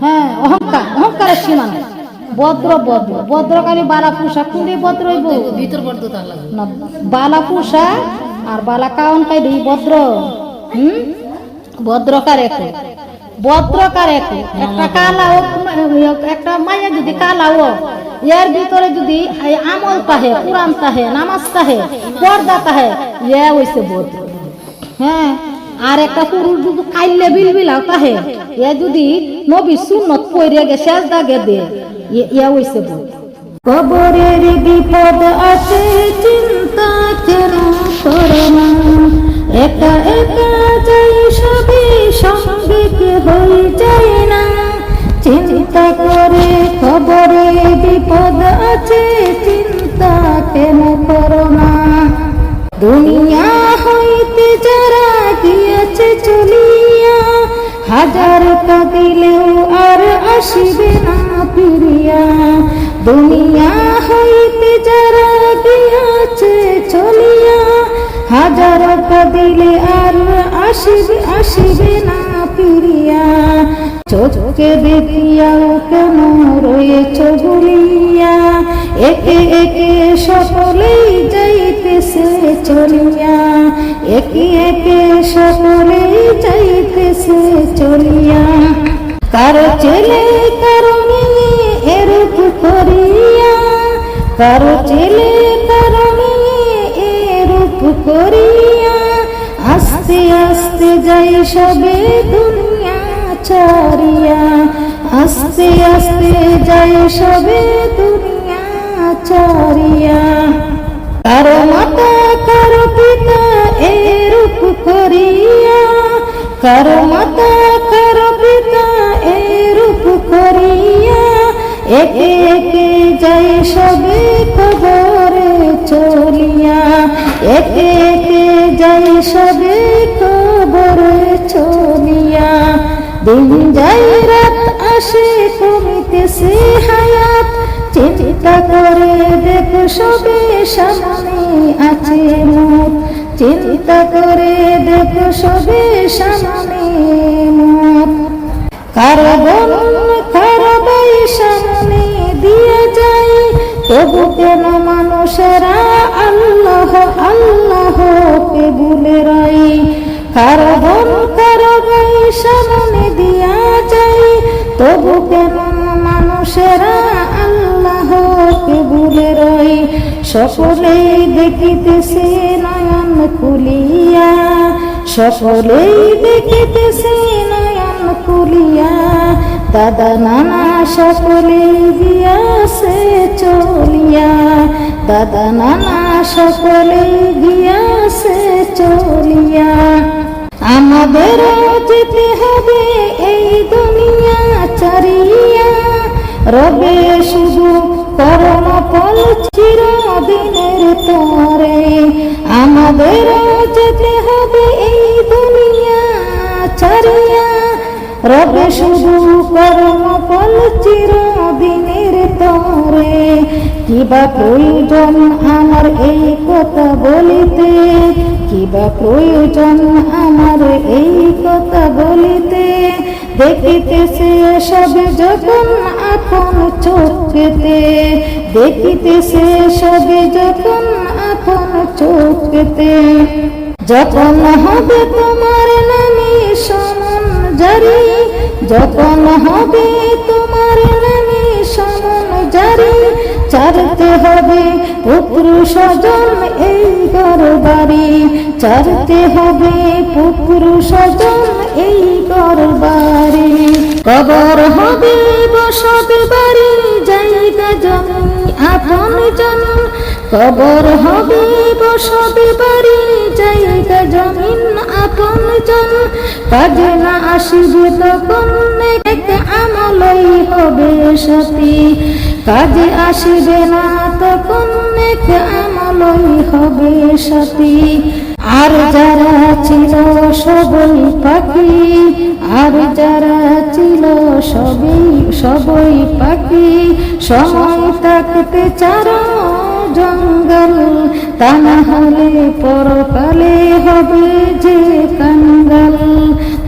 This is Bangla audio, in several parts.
হ্যাঁ অহংকার, অহংকারের সীমা নাই। ভদ্র ভদ্র ভদ্রকালী বালা পোশাক কোনটি ভদ্র হইব ভিতর বদ্ধ তার লাগে না, বালা পোশাক আর বালা কাউন কাই দেই ভদ্র। ভদ্রকার এক ভদ্রকার এক একটা কালাও একটা মাইয়া যদি কালাও এর ভিতরে যদি আমল তাহে, কোরআন তাহে, নামাজ তাহে, পর্দা তাহে, ইয়া হইছে ভদ্র। হ্যাঁ আর একটা পুরুষ যদি কাইলে বিলবিলাও তাহে, এ যদি নবী সুন্নত পড়ে গে সেজদা গে দে, ইয়া হইছে ভদ্র। কবরের বিপদ আছে চিন্তা কেন করো না, একা একা যাই সবে সঙ্গে হয়ে যায় না। চিন্তা করে কবরে বিপদ আছে চিন্তা কেন করো না। দুনিয়া হইতে যারা গিয়েছে চলিয়া, হাজার কাঁদিলেও আর আসিবে না ফিরিয়া। দুনিয়া হইতে যারা গিয়েছে চলিয়া, হাজার কাঁদিলে আর আসিবে না ফিরিয়া। চোখকে দেখিয়াও কেন রয়েছ ভুলিয়া, একে একে সকলেই যাইতেছে চলিয়া, একে একে সকলেই যাইতেছে চলিয়া। কারো ছেলে কারো মেয়ে এরূপ করিয়া, কারো ছেলে কারো মেয়ে এরূপ করিয়া, আস্তে আস্তে যাই সবে দুনিয়া ছাড়িয়া, আস্তে আস্তে যাই সবে দুনিয়া ছাড়িয়া। কারো মাতা কারো পিতা এরূপ করিয়া, কারো মাতা কারো পিতা এরূপ করিয়া, একে একে যাই সবে কবরে চলিয়া, একে একে যাই সবে কবরে চলিয়া। দিন যাই রাত আসে কমিতেছে হায়াত, চিন্তা করে দেখ সবে সামনে আছে মত, চিন্তা করে দেখ সবে সামনে মত। কারো বোন কারো ভাই সামনে দিয়ে যায়, তবু কেন মানুষেরা আল্লাহ আল্লাহ কে ভুলে রয়। কারো বোন কারো ভাই সামনে দিয়া যায়, তবু কেন মানুষেরা আল্লাহ কে ভুলে রয়। সকলেই দেখিতেছে নয়ন খুলিয়া, সকলেই দেখিতেছে নয়ন খুলিয়া। দাদা নানা সকলেই গিয়াছে চলিয়া, দাদা নানা সকলেই গিয়াছে চলিয়া। আমাদের যেতে হবে এই দুনিয়া ছাড়িয়া, রবে শুধু কর্মফল চিরদিনের তরে। আমাদের যেতে হবে এই দুনিয়া ছাড়িয়া, রবে শুধু কর্মফল চিরদিনের তরে। কিবা প্রয়োজন আমার এই কথা বলিতে, কিবা প্রয়োজন আমার এই কথা বলিতে। দেখিতেছে সবে যখন আপন চোখেতে, দেখিতেছে সবে যখন আপন চোখেতে। যখন হবে তোমার নামে সমন জারি, যখন হবে তোমার নামে সমন জারি। ছাড়তে হবে পুত্র স্বজন এই ঘর বাড়ি, ছাড়তে হবে পুত্র স্বজন এই ঘর বাড়ি। কবর হবে বসত বাড়ি, জায়গা জমি আপন জন। কবর হবে বসত বাড়ি, জায়গা জমিন আপন জন। কাজে না আসিবে তখন এক আমলই হবে সাথী, কাজে আসিবে না তখন এক আমলই হবে সাথী। আর যারা ছিল সবই পাখি, আর যারা ছিল সবই পাখি। সময় থাকতে চারো জঙ্গল, তা না হলে পরকালে হবে যে কাঙ্গাল,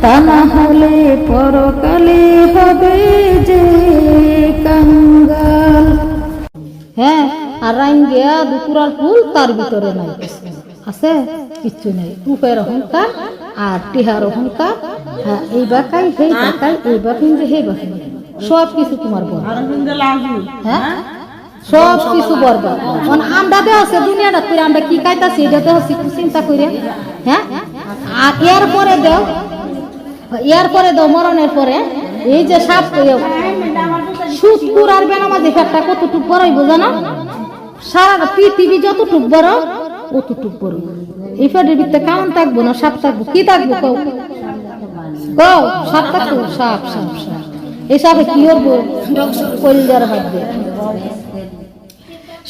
তা না হলে পরকালে হবে যে কাঙ্গাল। হ্যাঁ, আর রাইন গিয়া দুপুরার ফুল তার ভিতরে নাই আছে কিচ্ছু নেই, রূপের অহংকার আর টিহার অহংকার। হ্যাঁ, এই বাকাই সেই বাকাই, এই বাকিন যে সেই বাকি, সব কিছু তোমার বল। হ্যাঁ, সব কিছু বরবাদ। মানে আমরা দেওয়া আছে দুনিয়াটা করে আমরা কি খাইতাছি এটা দেওয়া চিন্তা করে। হ্যাঁ, আর এর পরে দাও মরণের পরে এই যে সাপ সুৎকুর আর বেনামাজি ফেরটা কতটুক বড়ই বোঝা না? সারা পৃথিবী যতটুক বড় অতটুক বড়। এই ফেটের ভিতরে কেমন থাকবো না সাপ থাকবো? কি থাকবো কও? কও সাপ থাকবো? সাপ সাপ সাপ। এই সাপে কি করবো? কলিজার ভাববে।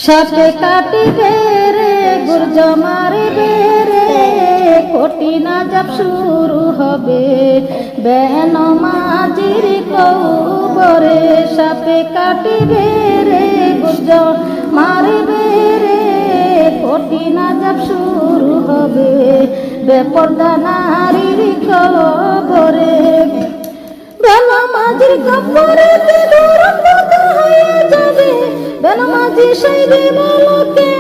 সাপে কাটিবে রে গুর্জ মারিবে রে, কঠিন আযাব শুরু হবে বেনমাজির কবরে। সাপে কাটিবে রে গুর্জ মারিবে রে, কঠিন আযাব শুরু হবে বেপরদা নারীর কবরে। বেনমাজির কবরে দুরন্ত হয়ে যাবে বেনমাজি সাইবে বলকে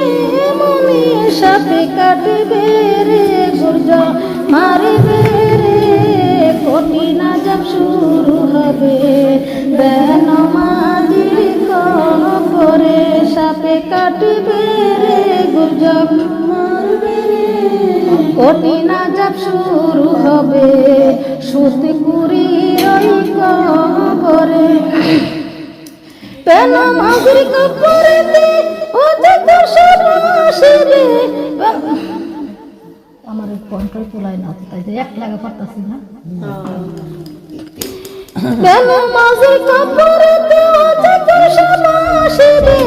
মনে। সাপে কাটবে রে গুর্জ মারিবে রে, কঠিন আযাব শুরু হবে বেনমাজির কবরে। সাপে কাটবে রে গুর্জ মারিবে রে, কঠিন আযাব শুরু হবে সুৎকুরির ওই কবরে। বেনমাজির কবরেতে ও যত সব আসবে। আমার কন্ট্রোল তোলাই না, তাই তো এক লাগা পারতাছি না। বেনমাজির কবরেতে ও যত সব আসবে,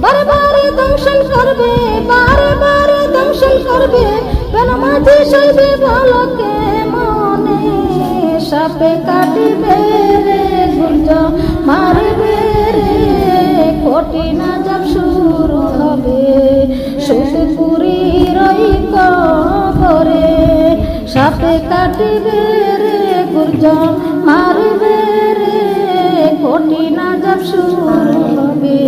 বারে বারে দংশন করবে, বারে বারে দংশন করবে বেনমাজি সাইবে বলকে মনে। সাপে কাটিবে রে গুর্জ মারিবে রে, কঠিন আযাব শুরু হবে সুৎকুরির ওই কবরে। সাপে কাটিবে রে গুর্জ মারিবে রে, কঠিন আযাব শুরু হবে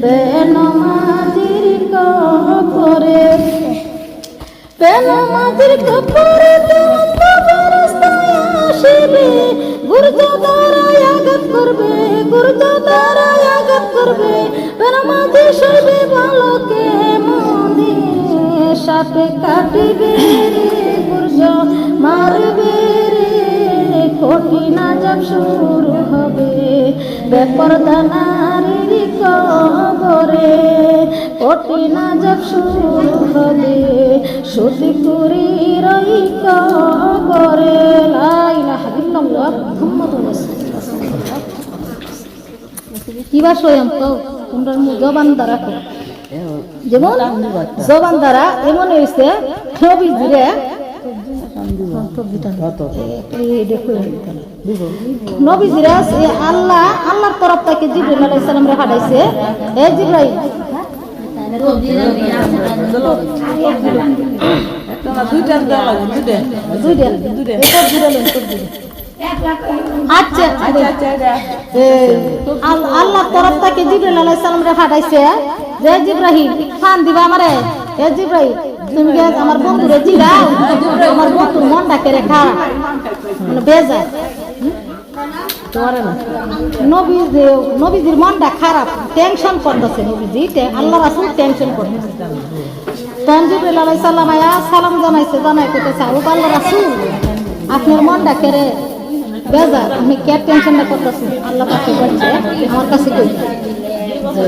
বেনমাজির কবরে। বেনমাজির কবরেতে ফেরেশতায় আসিবে, গুর্জ দ্বারায় আঘাত করবে, গুর্জ দ্বারায় আঘাত করবে বেনমাজি সাইবে বলকে মনে। সাপে কাটিবে রে গুর্জ মারিবে রে, কঠিন আযাব শুরু হবে বেপরদা নারীর কবরে। কঠিন আযাব শুরু হবে সুৎকুরির ওই কবরে। লা ইলাহা ইল্লাল্লাহ মুহাম্মাদুর রাসূলুল্লাহ। কিবা স্বয়ং তো তোমরা জবান দ্বারা কো, যেমন জবান দ্বারা এমন হয়েছে নবীজিরে নবীজিরা আল্লাহর তরফ থেকে জিবরাইল আলাইহিস সালাম রে পাঠাইছে। এ জিবরাইল আচ্ছা আল্লাহর তরফ থেকে জিবরাইল আলাইহিস সালাম রে পাঠাইছে যে জিব্রাহিম ফান দিবা আমারে। এ জিবরাইল তুমি আমার বন্ধুরে জিগাও, আমার বন্ধুর মনটা কেড়ে খা মানে বেজা নবীজির মনটা খারাপ, টেনশন করতেছে নবীজি, আল্লাহ রাসূল টেনশন করতেছে। তখন জিবরাইল আলাইহিস সালাম আয়া সালাম জানাইছে, জানাই কইতেছে ও আল্লাহ রাসূল আপনার মনটা কেড়ে বেজা, আমি কে টেনশনটা করতেছি? আল্লাহ পাকে বলছে আমার কাছে কই যে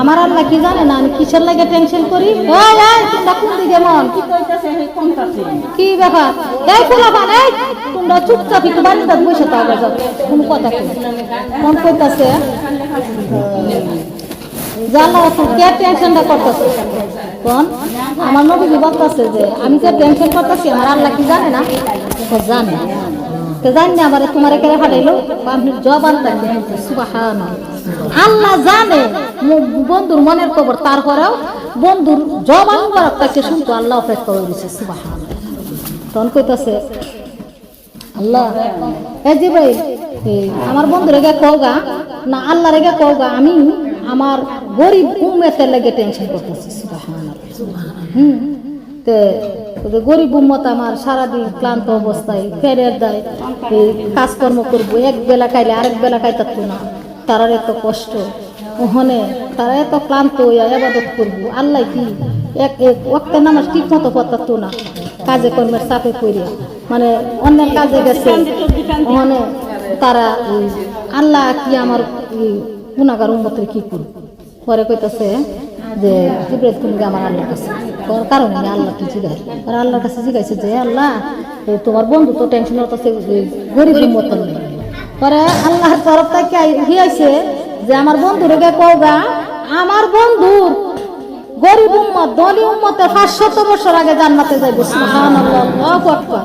আমার আল্লাহ কি জানে না আমি কিসের লাগে টেনশন করি? তোমরা কোন দিকে মন কি ব্যাপার? এই ফুলাবান এই তোমরা চুপচাপ একটু বাড়িতে বসে থাকবে, যাও কোনো কথা কই মন কইতাছে জানা কে টেনশনটা করতেছে। কোন আমার নবী বলতেছে যে আমি যে টেনশন করতেছি আমার আল্লাহ কি জানে না? জানে তো জানি না আমার তোমার এখানে পাঠাইলো আপনি জবান থাকবে সুবহানাল্লাহ। আল্লাহ জানে বন্ধুর মনের খবর, তারপরেও বন্ধুর জবান মুবারক তাকে শুনতো আল্লাহ অপেক্ষা করে দিচ্ছে সুবহানাল্লাহ। তখন কইতাছে আল্লাহ এই জিব্রাইল আমার বন্ধুরে গে কওগা না আল্লাহ রেগে কওগা আমি আমার গরিব উম্মতের লাগে টেনশন করতেছি সুবহানাল্লাহ তে গরিব উম্মত আমার সারাদিন ক্লান্ত অবস্থায় ফেরের দেয় এই কাজকর্ম করবো এক বেলা খাইলে আরেক বেলা খাইতাতো না তারার এত কষ্ট ওখানে তারা এত ক্লান্ত হইয়া ইবাদত করবো আল্লাহ কি এক এক ওয়াক্তের নামাজ ঠিক মতো পড়তাতো না কাজে কর্মের চাপে পড়িয়া মানে অন্যের কাজে গেছে ওখানে তারা আল্লাহ কি আমার গুনাহগার উম্মতের কি করব পরে কইতাছে যে জিব্রাইল তুমি আমার আল্লাহর কাছে কারণ আমি আল্লাহ কি জিজ্ঞাসা আর আল্লাহর কাছে জিজ্ঞাসা যে আল্লাহ তোমার বন্ধু তো টেনশন হতেছে গরিব উম্মত পরে আল্লাহর তরফ থেকে হইয়াছে যে আমার বন্ধুরে গে কওগা আমার বন্ধুর গরিব উম্মত দলি উম্মতে 500 বছর আগে জান্নাতে যাইব সুবহানাল্লাহ আল্লাহু আকবার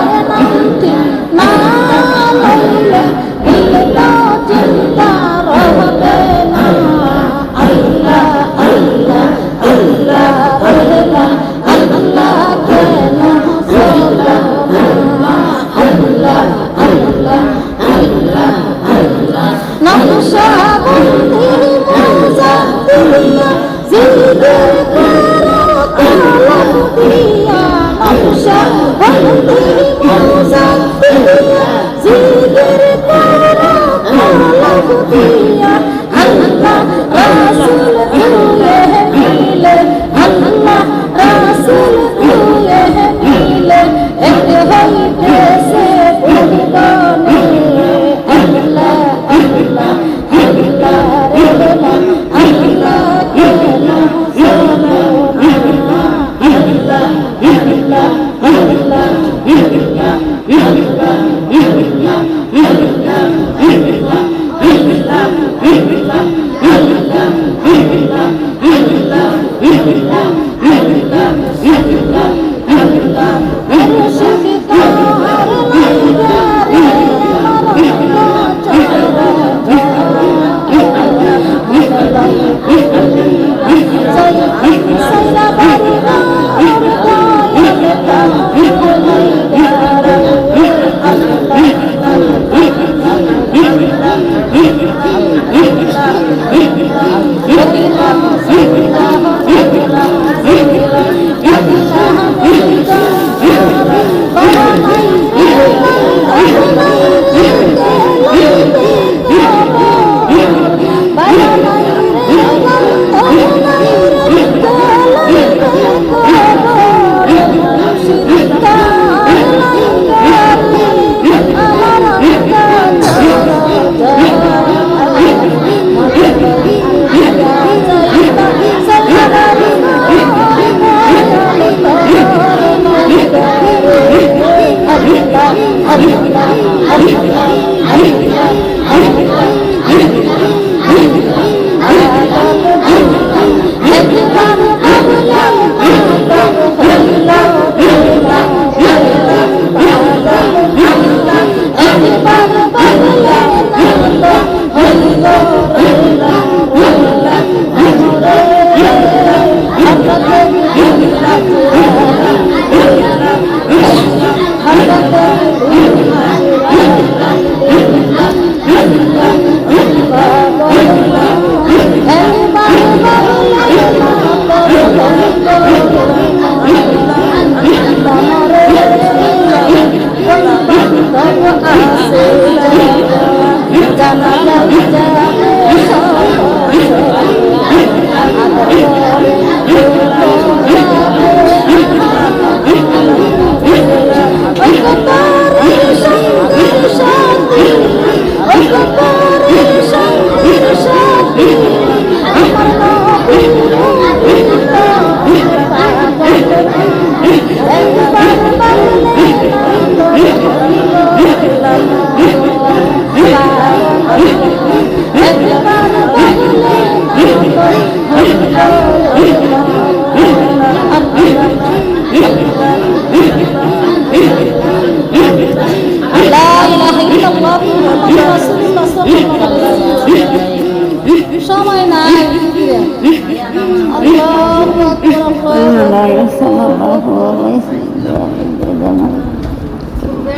সময় নাই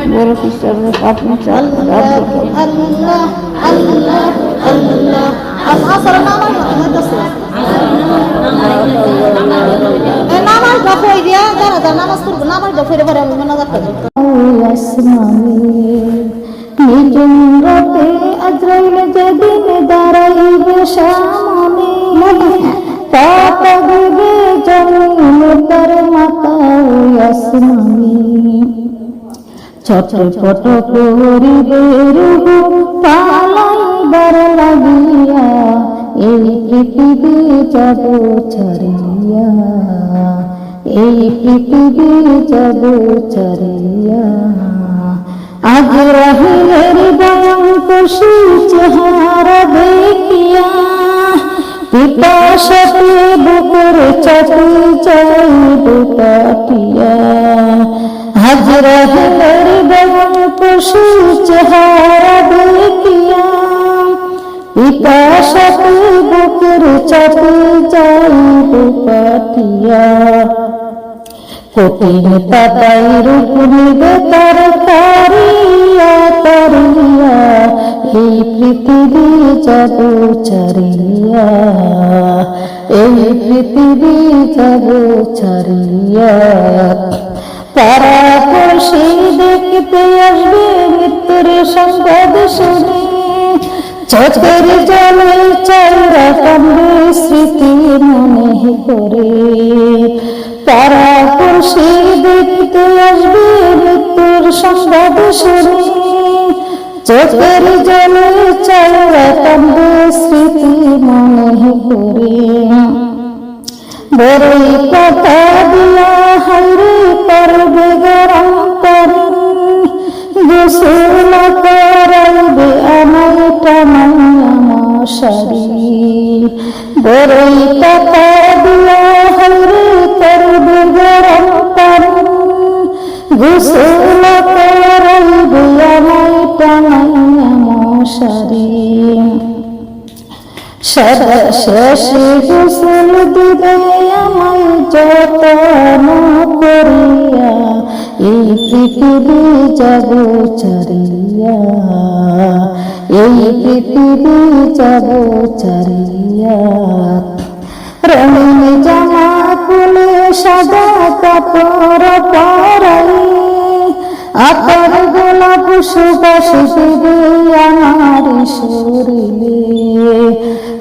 বড় খ্রিস্টানরা আপনি নামাজ দফাই দিয়া যারা যারা নামাজ পড়বো নামাজ দফাই পরে আমি মোনাজাত করব নিজরাতে আজরাইল যেদিন দাঁড়াইবে সামনে পাতা দিবে জমিন তার মাথা আসমানি ছটপট করিবে রূপ পালাইবার লাগিয়া এই পৃথিবী যাব ছাড়িয়া এই পৃথিবী যাব ছাড়িয়া আজ রহিলের বয়ঙ্কশী চেহারা দেখিয়া পিপাসাতে বুকের চাপি যাইব কাটিয়া আজ রহিলের বয়ঙ্কশী চেহারা দেখিয়া পিপাসাতে বুকের চাপি যাইব কাটিয়া কঠিন তাতাই রূপ নিবে তার তারিয়া তারিয়া এই পৃথিবী যাব ছাড়িয়া এই পৃথিবী যাব ছাড়িয়া তারা খুশি দেখতে আসবে মৃত্যুর সংবাদ শুনে চোখের জলে চাইরা কান্দে স্মৃতি মনে করে তারা খুশি দেখতে আসবে মৃত্যুর সংবাদ শুনে চোখের জলে চাইরা কান্দে স্মৃতি মনে করে বড়ই কথা দিয়া হাইরে করবে গরম করে গোসল করাইবে আমায় টানাইয়া মশারি বড়ই কথা দিয়া হাইরে করবে গরম করে গোসল করাইবে আমায় টানাইয়া মশারি সারা শেষে গোসল দিবে আমায় যতন করিয়া এই পৃথিবী যাব ছাড়িয়া এই পৃথিবী যাব ছাড়িয়া রঙিন জামা খুলে সাদা কাপড় পরাই আতর গোলাপ সুবাস দিবে আমার শরীরে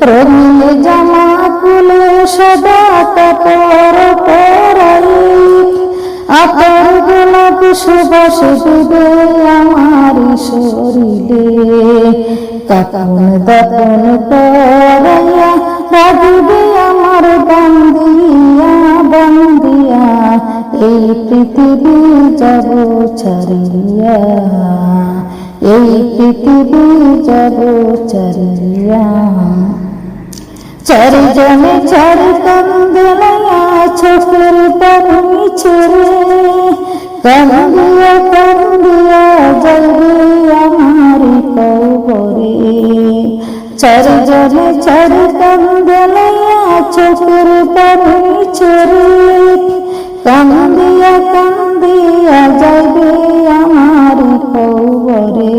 রঙিন জামা খুলে সাদা কাপড় পরাই আতর গোলাপ সুবাস দিবে আমার শরীরে কাপন দাপন করাইয়া রাখবে আমার বান্দিয়া বান্দিয়া এই পৃথিবী যাব ছাড়িয়া এই পৃথিবী যাব ছাড়িয়া চারিজনে চারি কান্দে চোখের পানি ছেড়ে কান্দিয়া কান্দিয়া যাবে আমার কবরে চারিজনে চারি কান্দে চোখের পানি ছেড়ে কান্দিয়া কান্দিয়া যাবে আমার কবরে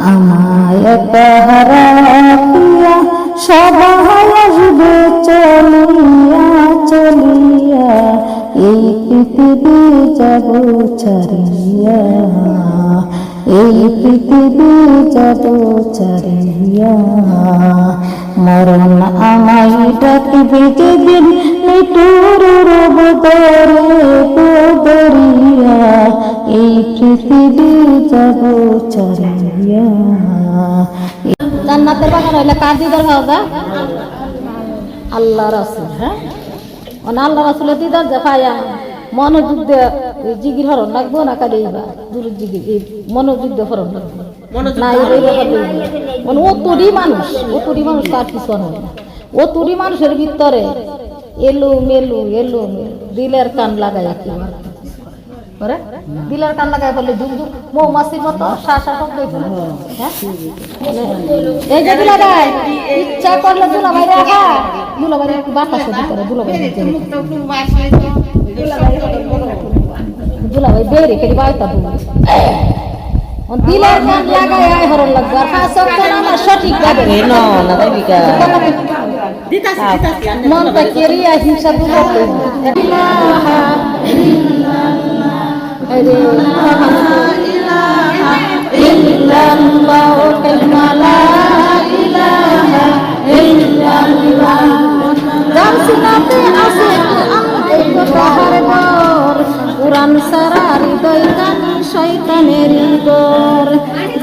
আমায় হারাইয়া সবাই আসবে চলিয়া চলিয়া এই পৃথিবী যাব ছাড়িয়া এই পৃথিবী যাব ছাড়িয়া মরণ আমায় ডাকবে যেদিন মৃত্যুর রব দরিয়া এই পৃথিবী যাব ছাড়িয়া জান্নাতের বাগান হইলে কার দিদার ভাওগা আল্লাহ রাসূল। হ্যাঁ আল্লাহ রাসূলের দিদার যে পায়া মনোযুদ্ধ জিগির হরণ লাগবো না কালি দূর জিগির মনোযুদ্ধ হরণ লাগবো না মানে অতটি মানুষ কার কিছু হয় না অতটি মানুষের ভিতরে এলু মেলু দিলের কান লাগাই কি করে দিলের কান লাগাই বলে ঝুক ঝুক মৌমাছির মতো শাসা শব্দ হ্যাঁ এই যে দুলাভাই ইচ্ছা করলে দুলাভাই রাখা দুলাভাই একটু বাতাসে দিতে দুলাভাই বেরে খেলি বাইতা দিলের কান লাগাই আয় হরণ লাগবে আর পাঁচ ওয়াক্ত নামাজ সঠিকভাবে মনটা কেরিয়া হিংসা দূর কুরআন সারা হৃদয় কানি শয়তানের ঘর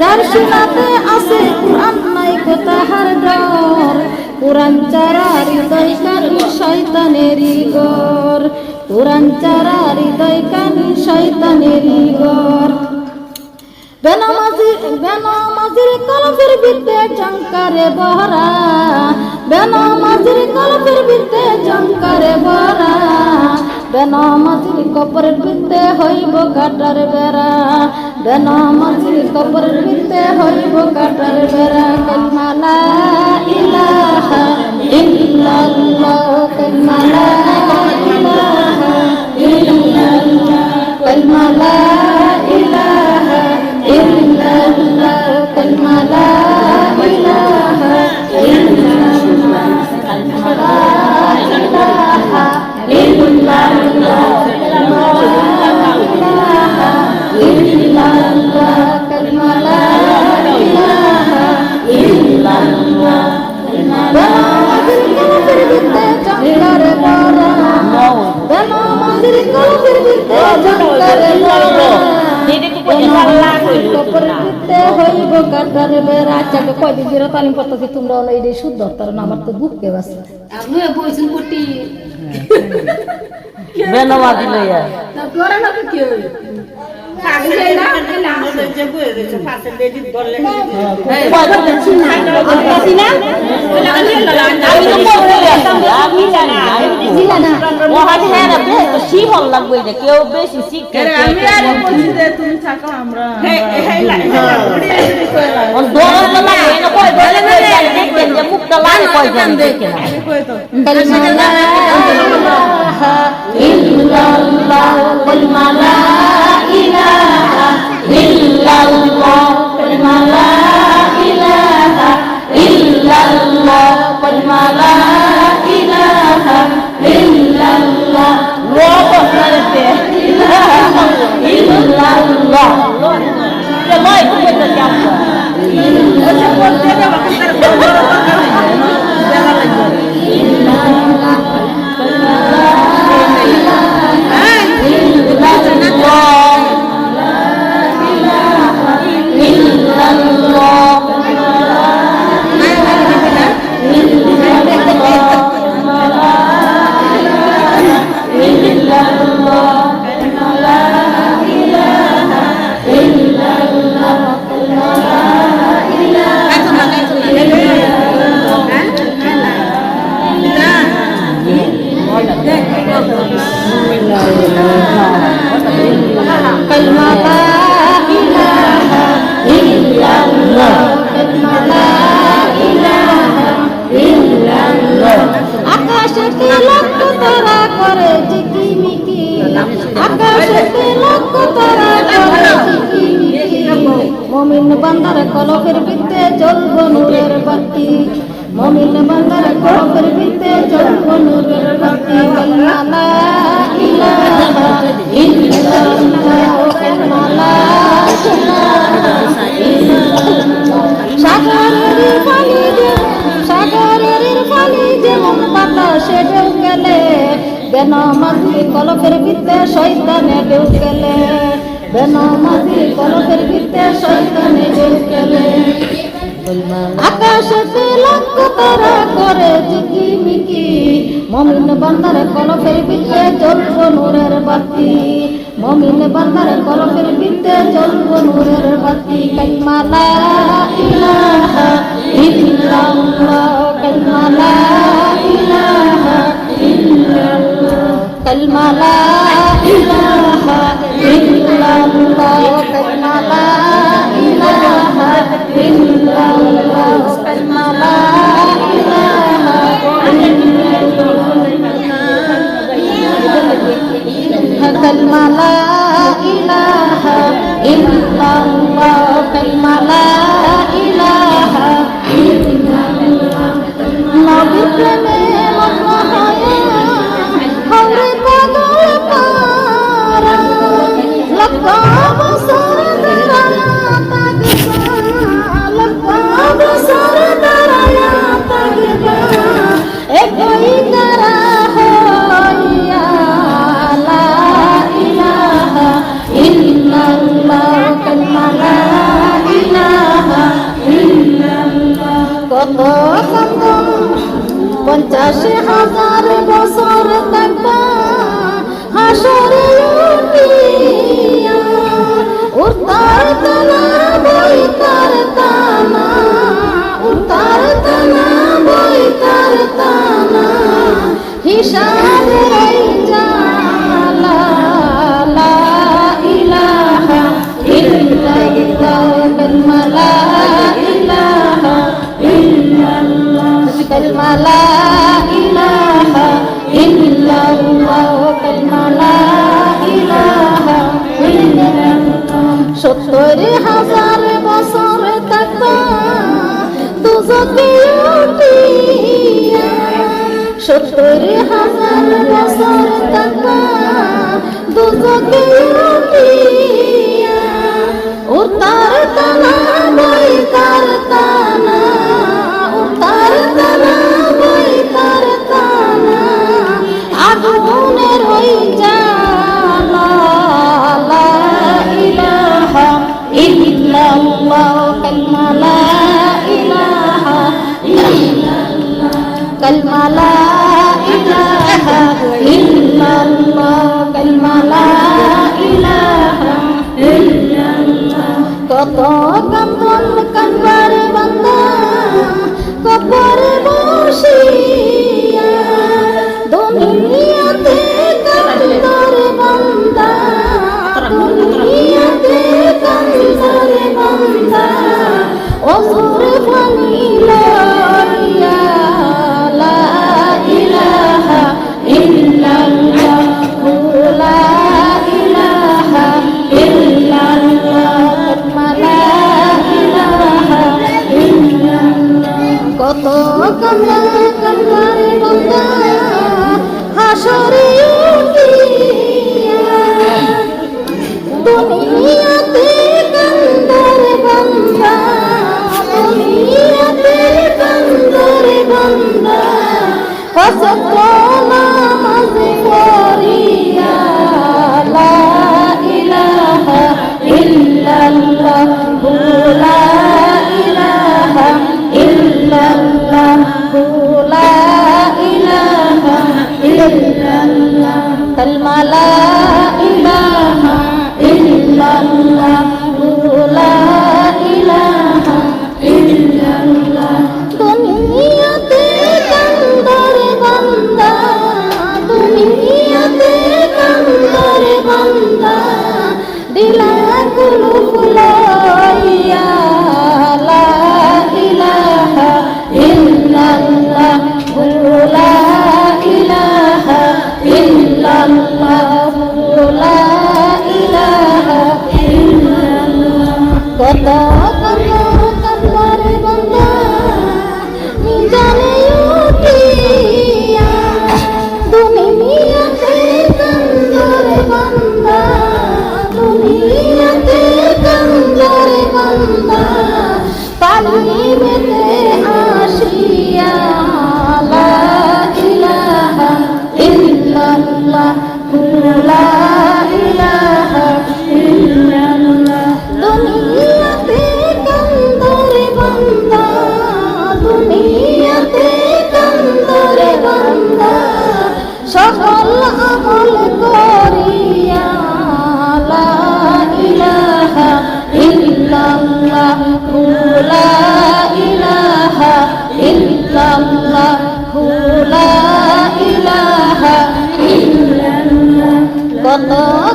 যার সিনাতে আছে কুরআন নাই কো তাহার ডর কুরআন চারা হৃদয় কানি শয়তানের ঘর কুরআন চারা হৃদয় কানি শয়তানের ঘর বেনামাজির কলবের ভিতরে জঙ্কারে বহরা বেনামাজির কলবের ভিতরে জঙ্কারে বহরা বেনামাজির কবরের ভিতরে হইব কাটার বেড়া বেনামাজির কবরের ভিতরে হইব কাটার বেড়া কালিমা লা ইলাহা ইল্লাল্লাহ কালিমা লা ইলাহা ইল্লাল্লাহ কালিমা লা ইলাহা ইল্লাল্লাহ কালিমা লা ইলাহা ইল্লাল্লাহ কালিমা লা ইলাহা ইল্লাল্লাহ কালিমা লা ইলাহা ইল্লাল্লাহ বেনামাজির কলবের ভিতরে জঙ্কারে বহরা বেনামাজির কলবের ভিতরে জঙ্কারে বহরা হইব কাটার বেড়া আচ্ছাকে কয়দিন ধরে তালিম করতেছি তোমরা হলো এই শুদ্ধ তার আমার তো বুককে বাসে আপনি বইছেন কোটি বেনামাজি লইয়া তোরা না কি হই কেউ বেশি শিখে মুখটা লাগে কয়জন দেখে ইল্লাল্লাহ কালিমা লা ইলাহা ইল্লাল্লাহ কালিমা লা ইলাহা ইল্লাল্লাহ লোকনাতে ইল্লাল্লাহ কে লয় তুমি তো জানো ওটা বলতে দাও ইল্লাল্লাহ বান্দার কলবের ভিতরে জ্বলব নূরের বাতি মুমিন বান্দার কলবের ভিতরে জ্বলব নূরের বাতি কালিমা লা ইলাহা ইল্লাল্লাহ কালিমা লা ইলাহা ইল্লাল্লাহ সাগরের পানি যেমন বাতাসে ঢেউ গেলে বেনামাজি কলবের ভিতরে শয়তানে ঢেউ গেলে বেনামাজি কলবের ভিতরে শয়তানে ঢেউ গেলে আকাশেতে লাখ তারা করে ঝিকিমিকি মুমিন বান্দার কলবের ভিতরে জ্বলব নূরের বাতি মুমিন বান্দার কলবের ভিতরে জ্বলব নূরের বাতি কালিমা লা ইলাহা ইল্লাল্লাহ কালিমা লা ইলাহা ইল্লাল্লাহ কালিমা লা ইলাহা ইল্লাল্লাহ কালিমা লা ইলাহা ইল্লাল্লাহ কালিমা লা ইলাহা কালিমা লা ইলাহা ইল্লাল্লাহ কালিমা লা ইলাহা ইল্লাল্লাহ নবী প্রেমে মগ্ন হয়ে হরে পাগল পারা লক্ষ বছর দাঁড়ায়া থাকবা লক্ষ বছর দাঁড়ায়া থাকবা একই তারা হইয়া লা ইলাহা ইল্লাল্লাহ কালিমা লা ইলাহা ইল্লাল্লাহ কত কান্দন 50,000 বছর থাকবা হাসরে উঠিয়া উত্তর তানা বইতার তানা উত্তর তানা বইতার তানা হিসাব রইজা লা ইলাহা ইল্লাল্লাহ কালিমা লা ইলাহা ইল্লাল্লাহ কালিমা লা ইলাহা ইল্লাল্লাহ কালিমা লা ইলাহা ইল্লাল্লাহ 70,000 বছর থাকবা দুজকে উঠিয়া 70,000 বছর থাকবা দুজকে উঠিয়া উত্তর তানা বইতার তানা উত্তর তানা বইতার তানা আগুনের হই জালা লা ইলাহা ইল্লাল্লাহ কালিমা লা ইলাহা ইল্লাল্লাহ কালিমা লা ইলাহা ইল্লাল্লাহ কালিমা লা ইলাহা ইল্লাল্লাহ কত কান্দন কানবার বান্দা কবরে বসিয়া দুনিয়াতে কান্দর বান্দা দুনিয়াতে কান্দর বান্দা ওজুর পানি লইয়া লা ইলাহা ইল্লাল্লাহ লা ইলাহা ইল্লাল্লাহ কালিমা লা ইলাহা ইল্লাল্লাহ কত কান্দা কান্দারে বান্দা হাসরে উঠিয়া দুনিয়াতে কান্দর বান্দা দুনিয়াতে কান্দর বান্দা কসত নামাজ পড়িয়া লা ইলাহা ইল্লাল্লাহ লা ইলাহা ইল্লাল্লাহ লা ইলাহা ইল্লাল্লাহ কালিমা লা ইলাহা ইল্লাল্লাহ লা ইলাহা ইল্লাল্লাহ দুনিয়াতে কান্দর বান্দা দুনিয়াতে কান্দর বান্দা দিলা কুলু ফুলাইয়া লা ইলাহা ইল্লাল্লাহ লা ইলাহা ইল্লাল্লাহ লা ইলাহা ইল্লাল্লাহ কত যত